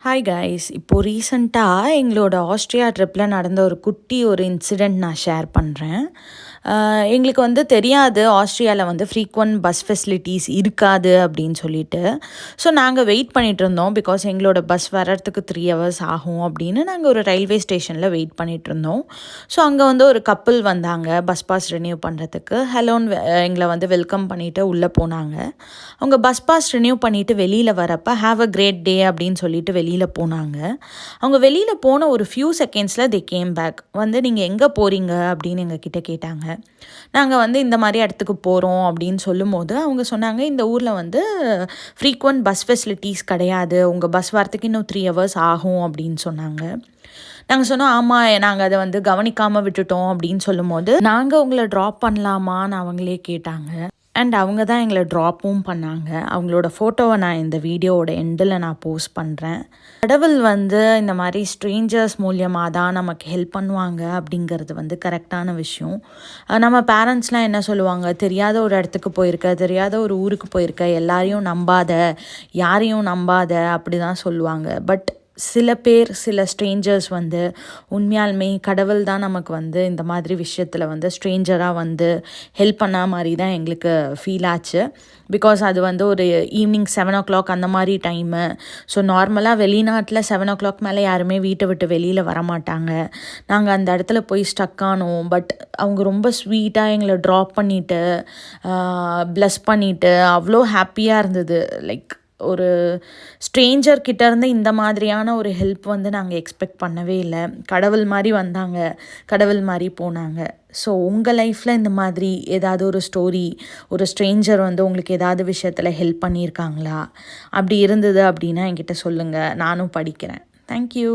Hi guys. இப்போது ரீசெண்டாக எங்களோட ஆஸ்ட்ரியா ட்ரிப்பில் நடந்த ஒரு இன்சிடெண்ட் நான் ஷேர் பண்ணுறேன். எங்களுக்கு வந்து தெரியாது ஆஸ்ட்ரியாவில் ஃப்ரீக்வெண்ட் பஸ் ஃபெசிலிட்டிஸ் இருக்காது அப்படின்னு சொல்லிட்டு. ஸோ நாங்கள் வெயிட் பண்ணிகிட்டு இருந்தோம். பிகாஸ் எங்களோட பஸ் வர்றதுக்கு 3 hours ஆகும் அப்படின்னு நாங்கள் ஒரு ரயில்வே ஸ்டேஷனில் வெயிட் பண்ணிகிட்டு இருந்தோம். ஸோ அங்கே ஒரு கப்புள் வந்தாங்க பஸ் பாஸ் ரினியூ பண்ணுறதுக்கு. ஹலோன்னு எங்களை வெல்கம் பண்ணிவிட்டு உள்ளே போனாங்க. அவங்க பஸ் பாஸ் ரினியூ பண்ணிவிட்டு வெளியில் வரப்போ ஹாவ் அ கிரேட் டே அப்படின்னு சொல்லிட்டு வெளியில் போனாங்க. அவங்க வெளியில் போன ஒரு ஃபியூ செகண்ட்ஸில் தே கேம் பேக். நீங்கள் எங்கே போகிறீங்க அப்படின்னு எங்ககிட்ட கேட்டாங்க. நாங்கள் இந்த மாதிரி இடத்துக்கு போகிறோம் அப்படின்னு சொல்லும்போது அவங்க சொன்னாங்க, இந்த ஊரில் ஃப்ரீக்வெண்ட் பஸ் ஃபெசிலிட்டிஸ் கிடையாது, உங்கள் பஸ் வரத்துக்கு இன்னும் 3 hours ஆகும் அப்படின்னு சொன்னாங்க. நாங்கள் சொன்னோம், ஆமாம் நாங்கள் அதை கவனிக்காமல் விட்டுட்டோம் அப்படின்னு சொல்லும்போது, நாங்கள் உங்களை ட்ராப் பண்ணலாமான்னு அவங்களே கேட்டாங்க. அண்ட் அவங்க தான் எங்களை ட்ராப்பும் பண்ணாங்க. அவங்களோட ஃபோட்டோவை நான் இந்த வீடியோவோட எண்டில் நான் போஸ்ட் பண்ணுறேன். கடவுள் இந்த மாதிரி ஸ்ட்ரேஞ்சர்ஸ் மூலியமாக தான் நமக்கு ஹெல்ப் பண்ணுவாங்க அப்படிங்கிறது கரெக்டான விஷயம். நம்ம பேரண்ட்ஸ்லாம் என்ன சொல்லுவாங்க, தெரியாத ஒரு இடத்துக்கு போயிருக்க, தெரியாத ஒரு ஊருக்கு போயிருக்க, எல்லாரையும் நம்பாத, யாரையும் நம்பாத அப்படி தான் சொல்லுவாங்க. பட் சில ஸ்ட்ரேஞ்சர்ஸ் உண்மையாலுமே கடவுள் தான் நமக்கு இந்த மாதிரி விஷயத்தில் ஸ்ட்ரேஞ்சராக ஹெல்ப் பண்ண மாதிரி தான் எங்களுக்கு ஃபீல் ஆச்சு. பிகாஸ் அது ஒரு ஈவினிங் 7 o'clock அந்த மாதிரி டைமு. ஸோ நார்மலாக வெளிநாட்டில் 7 o'clock மேலே யாருமே வீட்டை விட்டு வெளியில் வரமாட்டாங்க. நாங்கள் அந்த இடத்துல போய் ஸ்டக் ஆனோம். பட் அவங்க ரொம்ப ஸ்வீட்டாக எங்களை ட்ராப் பண்ணிவிட்டு ப்ளஸ் பண்ணிவிட்டு அவ்வளோ ஹாப்பியாக இருந்தது. லைக் ஒரு ஸ்ட்ரேஞ்சர்கிட்ட இருந்து இந்த மாதிரியான ஒரு ஹெல்ப் நாங்கள் எக்ஸ்பெக்ட் பண்ணவே இல்லை. கடவுள் மாதிரி வந்தாங்க, கடவுள் மாதிரி போனாங்க. ஸோ உங்கள் லைஃப்பில் இந்த மாதிரி ஏதாவது ஒரு ஸ்டோரி, ஒரு ஸ்ட்ரேஞ்சர் உங்களுக்கு ஏதாவது விஷயத்தில் ஹெல்ப் பண்ணியிருக்காங்களா? அப்படி இருந்தது அப்படின்னா என்கிட்ட சொல்லுங்கள், நானும் படிக்கிறேன். தேங்க்யூ.